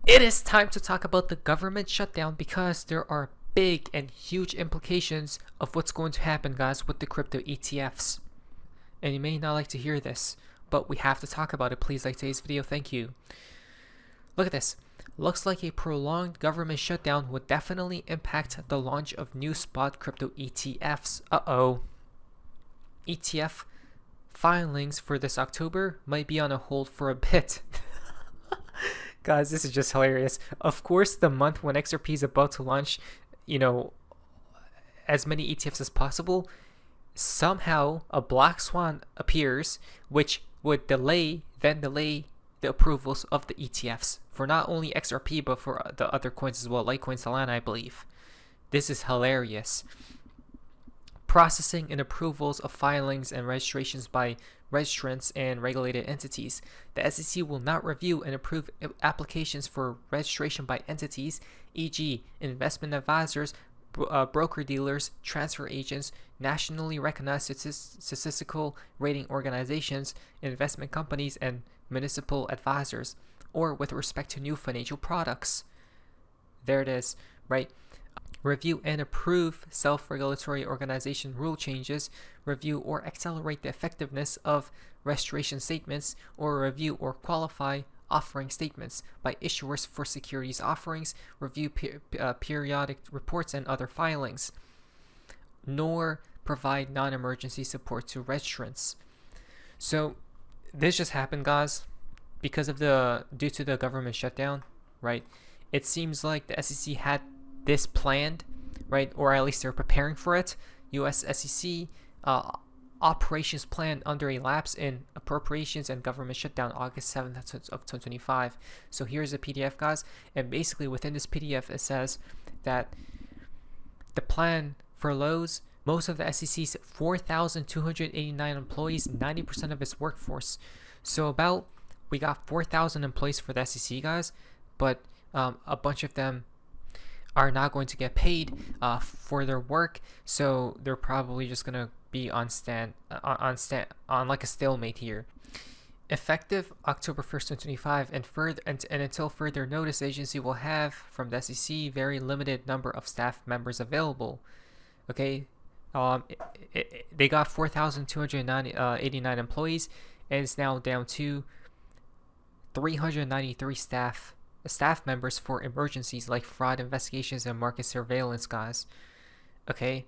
It is time to talk about the government shutdown because there are big and huge implications of what's going to happen, guys, with the crypto ETFs. And you may not like to hear this, but we have to talk about it. Please like today's video. Thank you. Look at this. Looks like a prolonged government shutdown would definitely impact the launch of new spot crypto ETFs. ETF filings for this October might be on a hold for a bit. Guys, this is just hilarious. Of course, the month when XRP is about to launch, as many ETFs as possible, somehow a black swan appears, which would delay the approvals of the ETFs for not only XRP but for the other coins as well, Litecoin, Solana, I believe. This is hilarious. Processing and approvals of filings and registrations by registrants and regulated entities. The SEC will not review and approve applications for registration by entities, e.g., investment advisors, broker-dealers, transfer agents, nationally recognized statistical rating organizations, investment companies, and municipal advisors, or with respect to new financial products. There it is, right? Review and approve self-regulatory organization rule changes, review or accelerate the effectiveness of registration statements, or review or qualify offering statements by issuers for securities offerings, review periodic reports and other filings, nor provide non-emergency support to registrants. So this just happened, guys, because of due to the government shutdown, right? It seems like the SEC had this planned, right? Or at least they're preparing for it. US SEC operations plan under a lapse in appropriations and government shutdown August 7th of 2025. So here's a PDF, guys, and basically within this PDF it says that the plan furloughs most of the SEC's 4,289 employees, 90% of its workforce. So we got 4,000 employees for the SEC, guys, but a bunch of them are not going to get paid for their work, so they're probably just gonna be on like a stalemate here. Effective October 1st, 2025, and until further notice, the agency will have from the SEC very limited number of staff members available. Okay, they got 4,289 employees, and it's now down to 393 staff members for emergencies like fraud investigations and market surveillance, guys. Okay,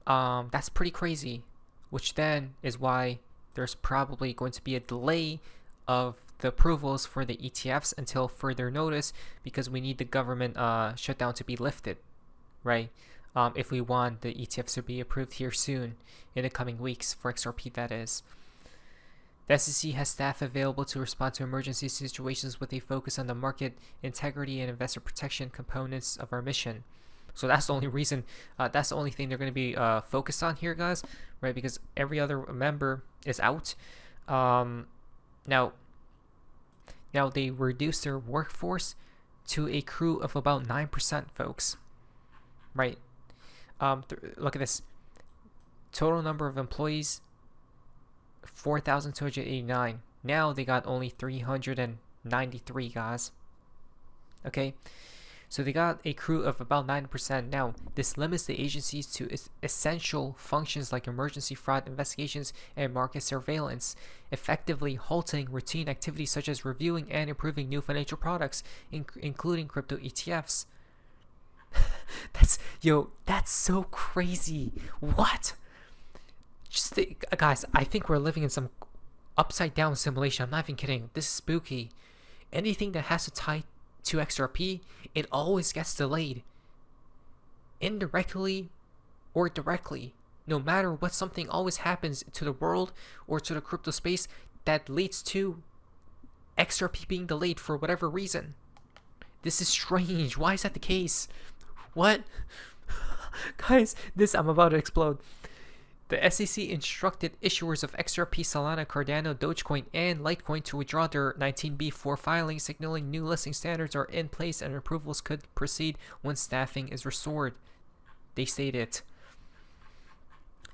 that's pretty crazy, which then is why there's probably going to be a delay of the approvals for the ETFs until further notice, because we need the government shutdown to be lifted, right? If we want the ETFs to be approved here soon in the coming weeks for XRP, that is. The SEC has staff available to respond to emergency situations with a focus on the market integrity and investor protection components of our mission. So that's the only reason, that's the only thing they're going to be focused on here, guys, right? Because every other member is out. Now they reduced their workforce to a crew of about 9%, folks, right? Look at this. Total number of employees, 4,289. Now they got only 393, guys. Okay, so they got a crew of about 9%. Now this limits the agencies to essential functions like emergency fraud investigations and market surveillance, effectively halting routine activities such as reviewing and improving new financial products, including crypto ETFs. That's so crazy. What? Just think, guys, I think we're living in some upside down simulation. I'm not even kidding. This is spooky. Anything that has to tie to XRP, it always gets delayed. Indirectly or directly. No matter what, something always happens to the world or to the crypto space that leads to XRP being delayed for whatever reason. This is strange. Why is that the case? What? Guys, I'm about to explode. The SEC instructed issuers of XRP, Solana, Cardano, Dogecoin, and Litecoin to withdraw their 19B4 filings, signaling new listing standards are in place and approvals could proceed when staffing is restored. They stated.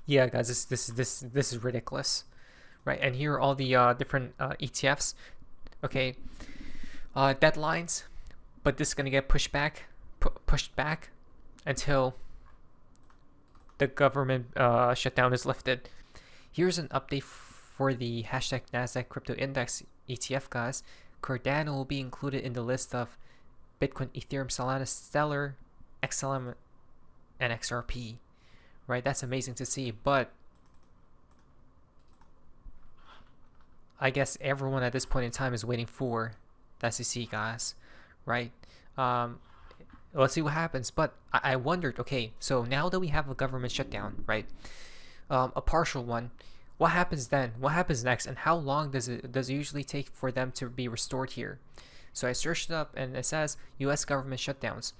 Yeah, guys, this is ridiculous, right? And here are all the different ETFs. Okay, deadlines. but this is going to get pushed back until the government shutdown is lifted. Here's an update for the Hashdex Nasdaq Crypto Index ETF, guys. Cardano will be included in the list of Bitcoin, Ethereum, Solana, Stellar, XLM, and XRP. Right, that's amazing to see, but I guess everyone at this point in time is waiting for the SEC, guys. Right? Let's see what happens. But I wondered, okay, so now that we have a government shutdown, right, a partial one, what happens then? What happens next? And how long does it usually take for them to be restored here? So I searched it up, and it says U.S. government shutdowns.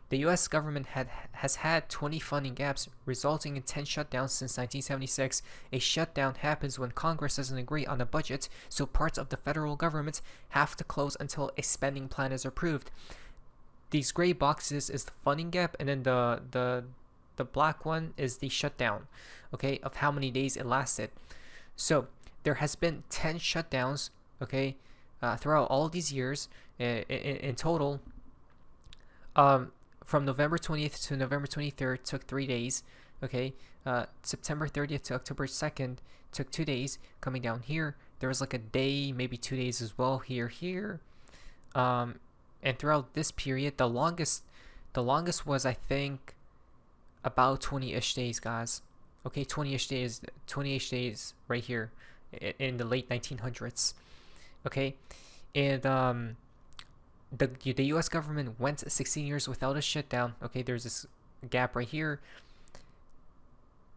The U.S. government has had 20 funding gaps, resulting in 10 shutdowns since 1976. A shutdown happens when Congress doesn't agree on a budget, so parts of the federal government have to close until a spending plan is approved. These gray boxes is the funding gap, and then the black one is the shutdown, okay, of how many days it lasted. So there has been 10 shutdowns, okay, throughout all these years in total. From November 20th to November 23rd took 3 days, okay. September 30th to October 2nd took 2 days. Coming down here, there was like a day, maybe 2 days as well here. And throughout this period, the longest was, I think, about 20-ish days, guys. Okay, 20-ish days right here in the late 1900s. Okay, and the U.S. government went 16 years without a shutdown. Okay, there's this gap right here.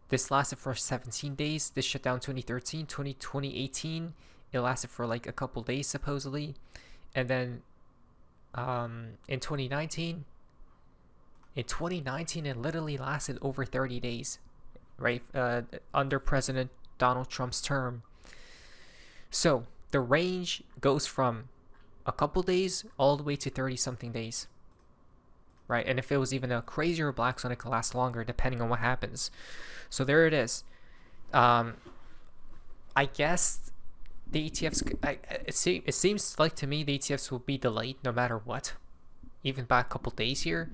This lasted for 17 days. This shutdown 2013, 2018, it lasted for like a couple days supposedly, and then in 2019, it literally lasted over 30 days, right? Under President Donald Trump's term. So the range goes from a couple days all the way to 30-something days, right? And if it was even a crazier black swan, it could last longer depending on what happens. So there it is. I guess the ETFs, it seems like to me the ETFs will be delayed no matter what, even by a couple days here,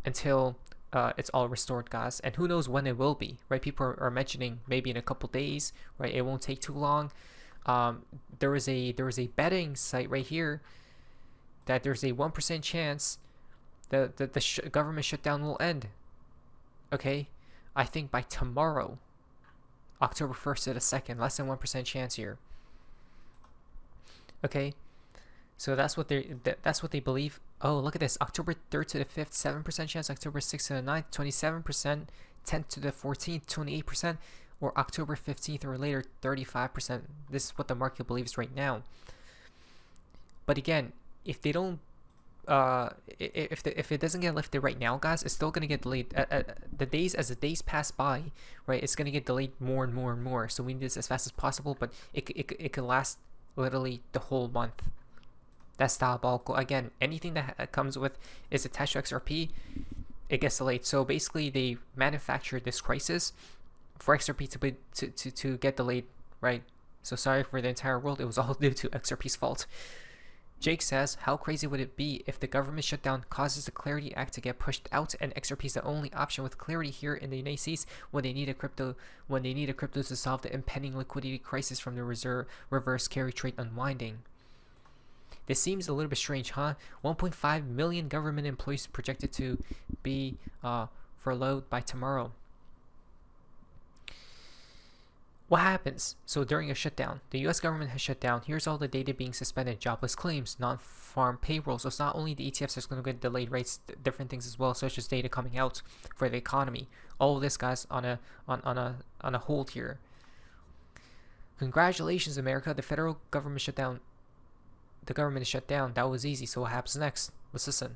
until it's all restored, guys. And who knows when it will be, right? People are mentioning maybe in a couple days, right? It won't take too long. There was a betting site right here that there's a 1% chance that the government shutdown will end. Okay, I think by tomorrow, October 1st to the 2nd, less than 1% chance here. Okay, so that's what they believe. Oh, look at this. October 3rd to the 5th, 7% chance. October 6th to the 9th, 27%. 10th to the 14th, 28%. Or October 15th or later, 35%. This is what the market believes right now. But again, if they don't, if it doesn't get lifted right now, guys, it's still gonna get delayed. As the days pass by, right, it's gonna get delayed more and more and more. So we need this as fast as possible. But it could last literally the whole month. That's diabolical. Again, anything that comes with is attached to XRP, it gets delayed. So basically, they manufactured this crisis for XRP to get delayed, right? So sorry for the entire world. It was all due to XRP's fault. Jake says, how crazy would it be if the government shutdown causes the Clarity Act to get pushed out and XRP is the only option with clarity here in the United States when they need a crypto to solve the impending liquidity crisis from the reverse carry trade unwinding? This seems a little bit strange, huh? 1.5 million government employees projected to be furloughed by tomorrow. What happens? So during a shutdown, the U.S. government has shut down. Here's all the data being suspended: jobless claims, non-farm payroll. So it's not only the ETFs that's going to get delayed rates, different things as well, such as data coming out for the economy. All of this, guys, on a hold here. Congratulations, America! The federal government shut down. The government is shut down. That was easy. So what happens next? Let's listen.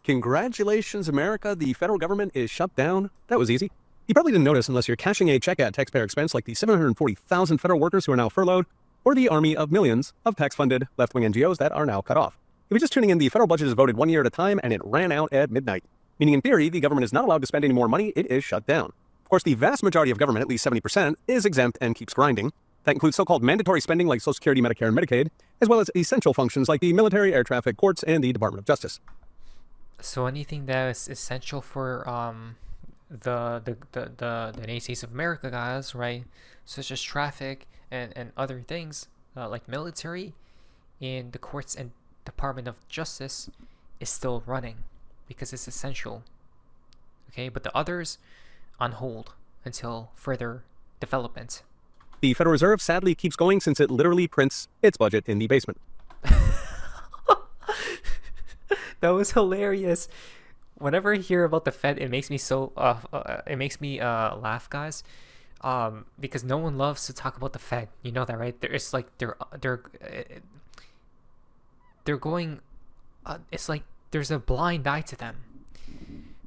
Congratulations, America! The federal government is shut down. That was easy. You probably didn't notice unless you're cashing a check at taxpayer expense like the 740,000 federal workers who are now furloughed, or the army of millions of tax-funded left-wing NGOs that are now cut off. If you're just tuning in, the federal budget is voted 1 year at a time, and it ran out at midnight. Meaning, in theory, the government is not allowed to spend any more money, it is shut down. Of course, the vast majority of government, at least 70%, is exempt and keeps grinding. That includes so-called mandatory spending like Social Security, Medicare, and Medicaid, as well as essential functions like the military, air traffic, courts, and the Department of Justice. So anything that is essential for the United States of America, guys, right? Such as traffic and other things like military and the courts and Department of Justice is still running because it's essential. Okay, but the others on hold until further development. The Federal Reserve sadly keeps going since it literally prints its budget in the basement. That was hilarious. Whenever I hear about the Fed, it makes me laugh, guys. Because no one loves to talk about the Fed. You know that, right? It's like they're going. It's like there's a blind eye to them.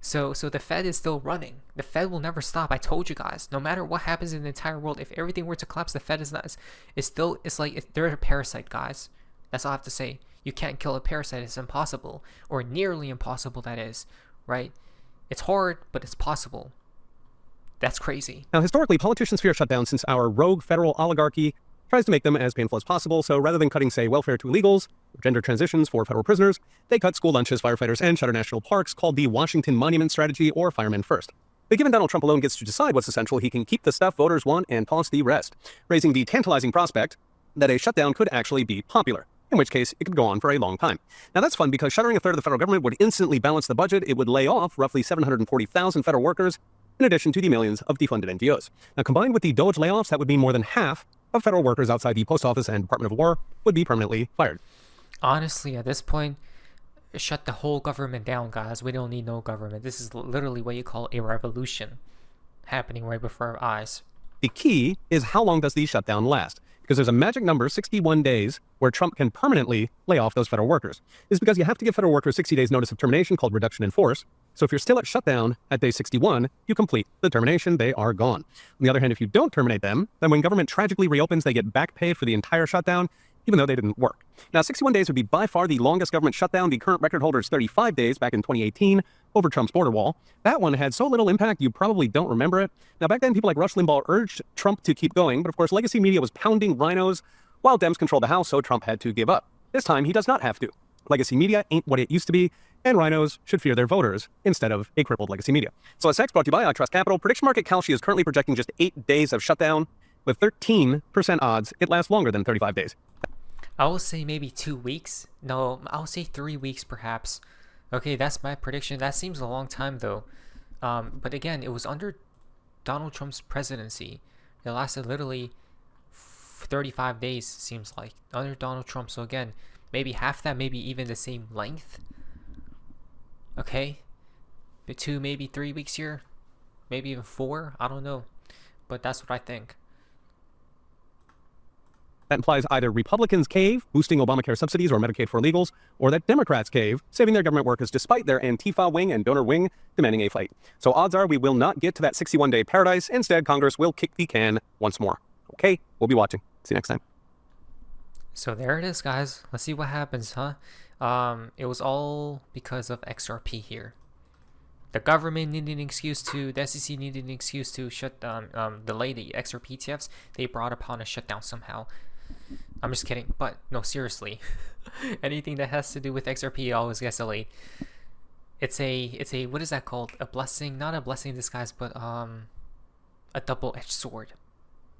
So the Fed is still running. The Fed will never stop. I told you guys. No matter what happens in the entire world, if everything were to collapse, the Fed is not. It's like they're a parasite, guys. That's all I have to say. You can't kill a parasite. It's impossible, or nearly impossible. That is, right? It's hard, but it's possible. That's crazy. Now, historically, politicians fear shutdown since our rogue federal oligarchy tries to make them as painful as possible. So rather than cutting, say, welfare to illegals, or gender transitions for federal prisoners, they cut school lunches, firefighters, and shutter national parks, called the Washington Monument Strategy, or Firemen First. But given Donald Trump alone gets to decide what's essential, he can keep the stuff voters want and toss the rest, raising the tantalizing prospect that a shutdown could actually be popular, in which case it could go on for a long time. Now that's fun because shuttering a third of the federal government would instantly balance the budget. It would lay off roughly 740,000 federal workers, in addition to the millions of defunded NGOs. Now combined with the Doge layoffs, that would mean more than half of federal workers outside the Post Office and Department of War would be permanently fired. Honestly, at this point, shut the whole government down, guys. We don't need no government. This is literally what you call a revolution happening right before our eyes. The key is how long does the shutdown last? Because there's a magic number, 61 days, where Trump can permanently lay off those federal workers. This is because you have to give federal workers 60 days notice of termination called reduction in force. So if you're still at shutdown at day 61, you complete the termination, they are gone. On the other hand, if you don't terminate them, then when government tragically reopens, they get back pay for the entire shutdown, even though they didn't work. Now, 61 days would be by far the longest government shutdown. The current record holder is 35 days back in 2018 over Trump's border wall. That one had so little impact, you probably don't remember it. Now, back then, people like Rush Limbaugh urged Trump to keep going, but of course, legacy media was pounding rhinos while Dems controlled the House, so Trump had to give up. This time, he does not have to. Legacy media ain't what it used to be, and rhinos should fear their voters instead of a crippled legacy media. So as X brought to you by I Trust Capital, prediction market Kalshi is currently projecting just 8 days of shutdown, with 13% odds it lasts longer than 35 days. I will say maybe 2 weeks. No, I'll say 3 weeks perhaps. Okay, that's my prediction. That seems a long time though. But again, it was under Donald Trump's presidency. It lasted literally 35 days, seems like, under Donald Trump. So again, maybe half that, maybe even the same length. Okay, 2, maybe 3 weeks here, maybe even 4. I don't know, but that's what I think. That implies either Republicans cave, boosting Obamacare subsidies or Medicaid for illegals, or that Democrats cave, saving their government workers despite their Antifa wing and donor wing demanding a fight. So odds are we will not get to that 61-day paradise. Instead, Congress will kick the can once more. Okay, we'll be watching. See you next time. So there it is, guys. Let's see what happens, huh? It was all because of XRP here. The government needed an excuse to, the SEC needed an excuse to delay the XRP ETFs. They brought upon a shutdown somehow. I'm just kidding, but no, seriously. Anything that has to do with XRP always gets delayed. It's a what is that called? A blessing, not a blessing in disguise, but a double-edged sword.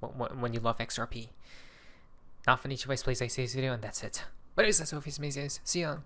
When you love XRP. Not Finish Place, I say this video, and that's it. But it is that's all. See ya.